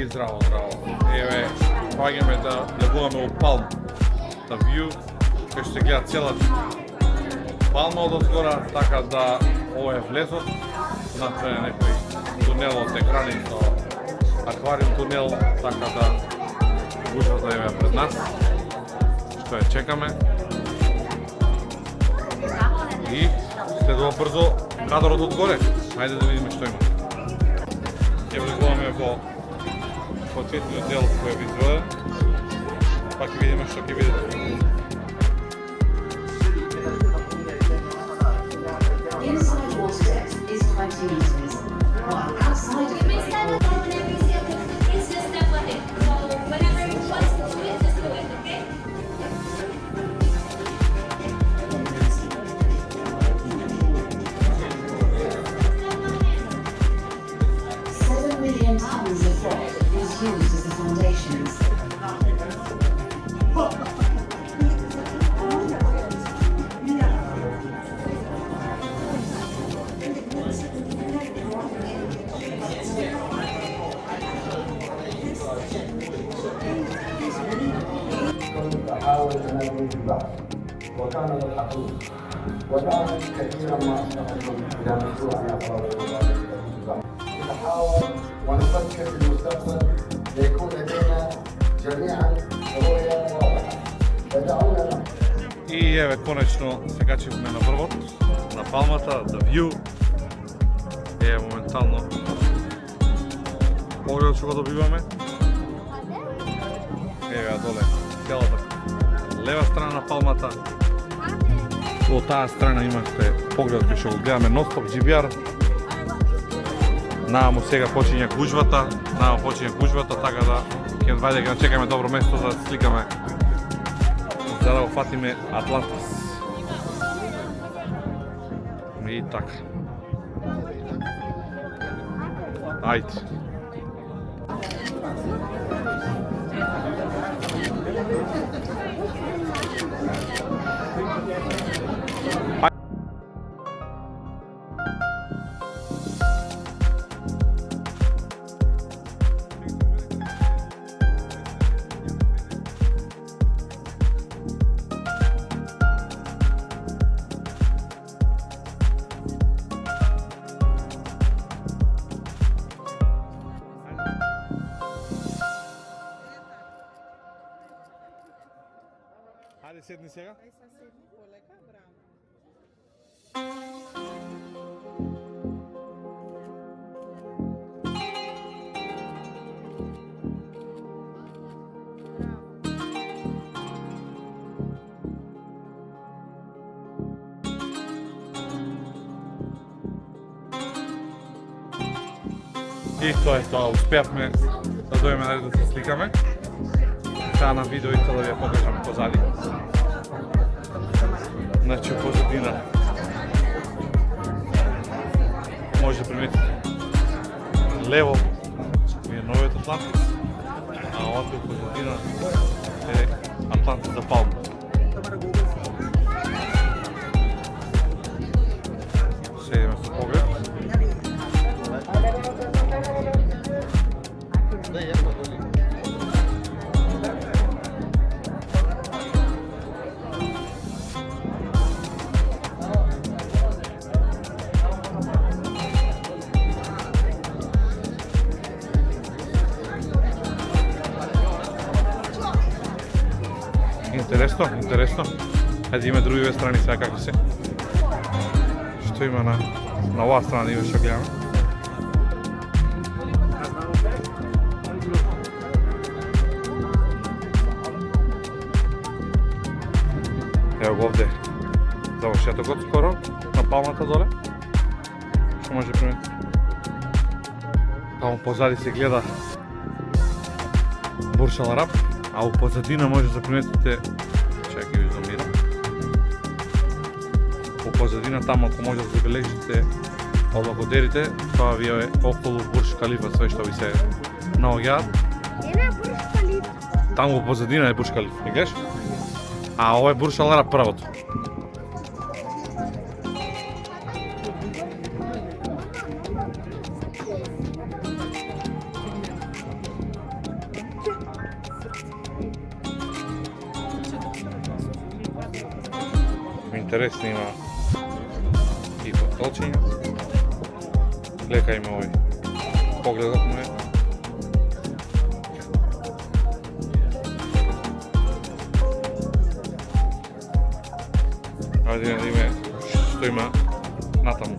И здраво, здраво. Еве, паѓаме да легуваме у Палм. The view, кај што се гледа целата Палма од одгора, така да ова е влезот. Направен некој тунел од екрани со аквариум тунел, така да гужвата е пред нас. Што ја чекаме. И следува брзо кадрот одгоре. Хајде да видиме што има. Ќе влегуваме во почетниот дел кој е визуелен. Па ќе видиме што ќе видите. Inside water depth is 20 meters, while outside of the It's just step ahead. So whenever it wants to do it, just do it, okay? 7 million tons of rock is used as the foundations. تحاول تناول البحث وكان يضحكون ودعنا كثيرا ما استقبلوا الى مشروع اخر نحاول ونفكر في المستقبل ليكون لدينا جميعا رؤيه واضحه فدعونا نحن. И еве конечно се качивме на врвот, на Палмата, the view. Е моментално поглед што го добиваме. Еве ја доле, целата лева страна на Палмата. Во таа страна имате поглед кој што го гледаме ностоп GBR. Нааму сега почиња гужвата, така да ќе вајде ќе чекаме добро место за да сликаме, за да го фатиме Атлантис. И така. Ајде. Ајде седни сега. Ај са седни полека, браво. И тоа е тоа, успеавме да дојдеме да се сликаме. Сега на видео и да ја покажам позади. Значи позадина може да приметите лево е новиот Атлантис, а овако позадина е Атлантис за Палма. Седиме со поглед. Интересно. Хајде има другиве страни сега како се. Што има на оваа страна има што гледаме. Ево го овде завршетокот скоро на Палмата доле. Што може да приметите. Таму позади се гледа Бурж Ал Араб, а у позадина може да приметите, чекај ви зумирам. У позадина таму ако може да забележите облагодерите, тоа ви е околу Бурж Калифа, све што ви се наоѓаат. Бурж Калифа. Таму у позадина е Бурж Калифа, не гледаш? А ова е Бурж Ал Араб првото. интересни има и хотелчиња. Лека има овој погледот му е. Ајде да видиме што има натаму.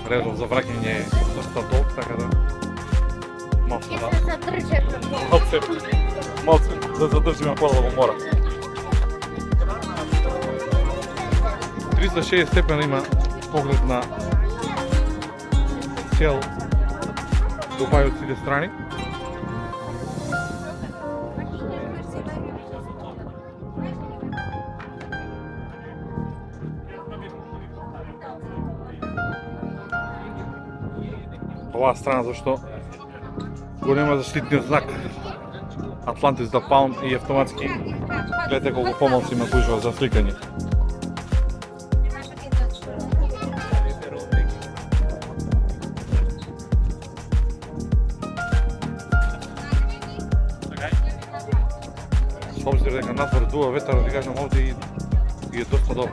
Редов за враќање е доста долг, така да малце да малце да задржиме подолго мора. 360 степена има поглед на цел Дубај од сите страни. Оваа страна зашто го нема заштитниот знак Atlantis the Palm и автоматски гледате колку помалци има гужва за сликање. С обзир дека надвор дува ветар, да кажам овде и е доста добро.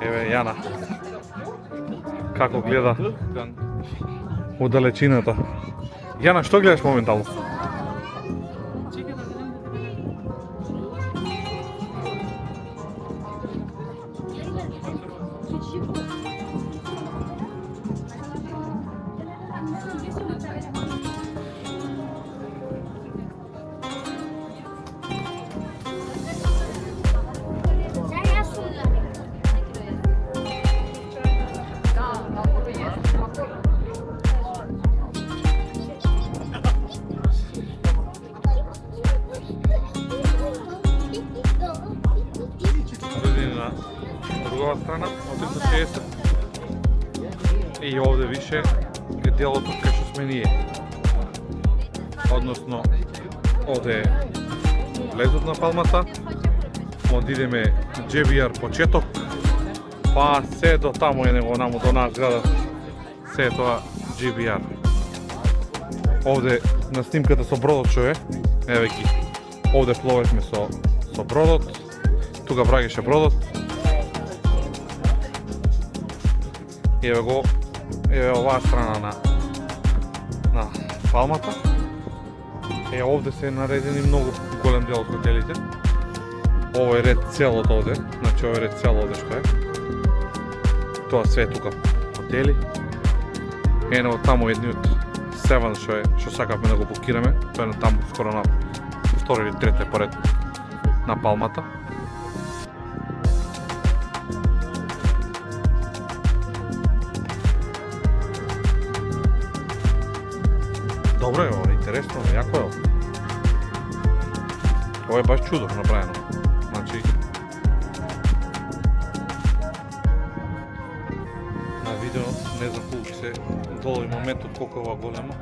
Еве Јана како гледа у далечината. Јана, што гледаш моментално? Другава страна од 360 и овде више е делот од кај што сме ние. Односно, овде е влезот на Палмата, од идеме JBR почеток, па се до таму е него наму до нас града, се е тоа JBR. Овде на снимката со бродот што е, еве ги, овде пловевме со бродот, тука враќаше бродот. Еве го, еве оваа страна на Палмата. Овде се наредени многу голем дел од хотелите. Ово е ред целот овде, значи ово е ред целот овде што е. Тоа све тука хотели. Едно таму едниот Севан што сакавме да го букираме, тоа е таму скоро на втори или трети поред на Палмата. Добро е ова, интересно, јако е ова. Ова е баш чудо направено. Значи, на видео не знам колку ќе се долови моментот колку е ова големо.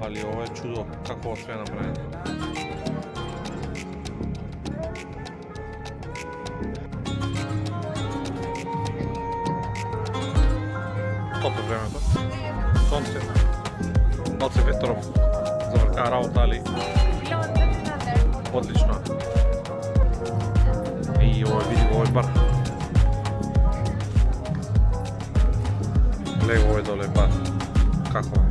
Али ова е чудо, како ова све е направено. Топо времето. Сонце, малце ветров, завркаа работа, али одлично. И овој види овој бар. Лего овој доле бар. Како е?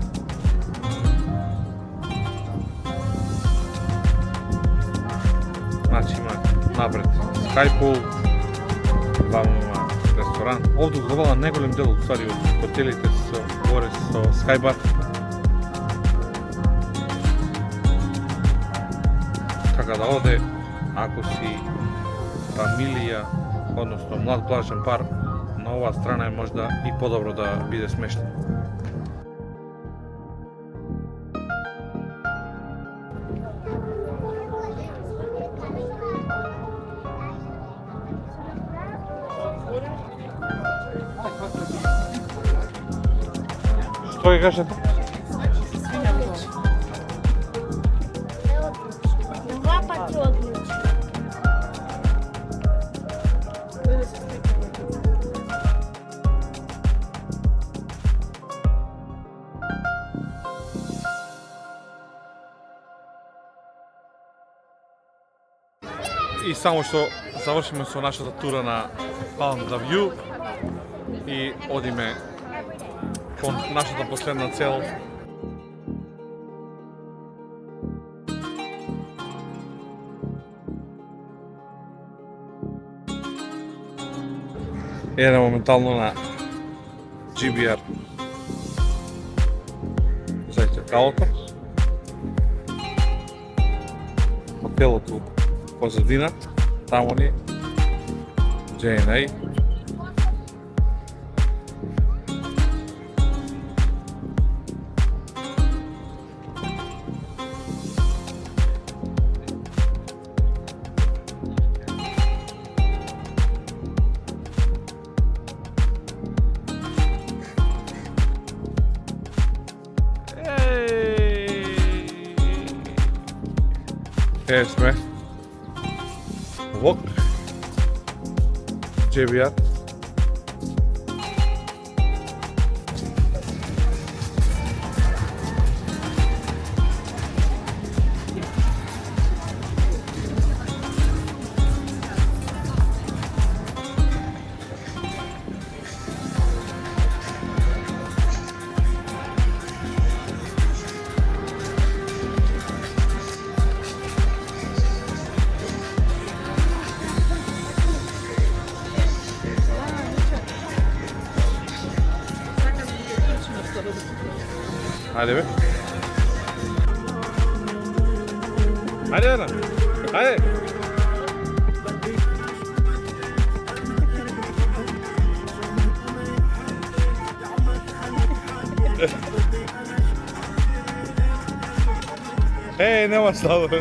Значи има напред скајпул, ваму има ресторан. Овде глобална неголем дел уствари од хотелите со горе со скајбар. Така да оде, ако си фамилија, односно млад плажен пар, на оваа страна е можда и подобро да биде смештен. Што ги кажете? Два пати одлично. само што завршиме со нашата тура на Palm the View и одиме кон нашата последна цел. Едем моментално на GBR за чекалото. Хотелото позадина, таму ни J&A. Е сме Вок JBR. Haydi be. Haydi Eren. Haydi. Hey, ne başladı?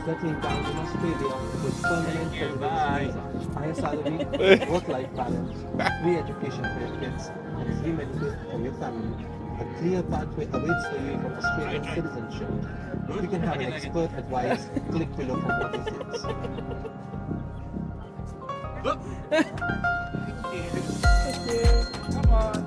Settling down in Australia with permanent residence visa, higher salary, work-life balance, free education for your kids, and free medical for your family. A clear pathway awaits for you for Australian citizenship. If you can have an expert advice, click below for more details. Come on.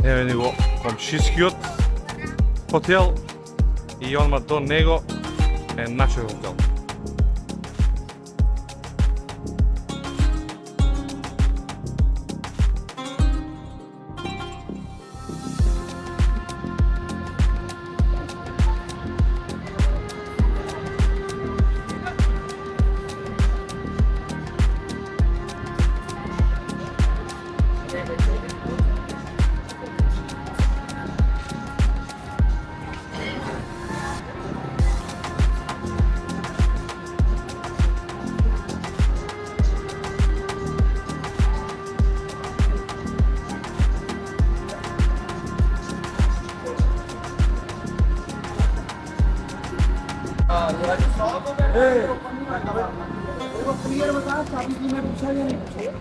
Еве ни го комшискиот хотел и одма до него е нашиот хотел.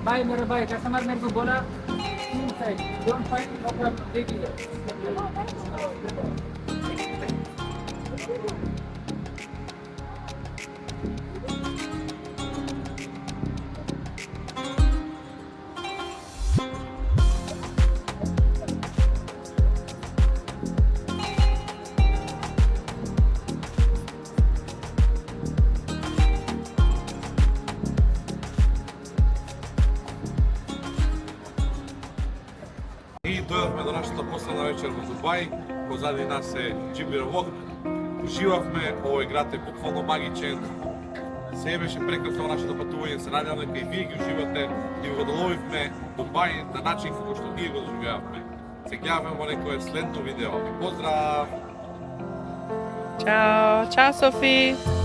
भाई मेरे भाई कस्टमर मेरे को बोला don't fight no problem देखिए И дојдовме до нашата последна вечер во Дубај, позади нас е Джибир Влог. Уживавме, овој град е буквално магичен. Се беше прекрасно нашето патување, се надеваме дека и вие ги уживате и го доловивме Дубај на начин како што ние го доживеавме. Се гледаме во некое следно видео. Поздрав! Ćao, Sofi.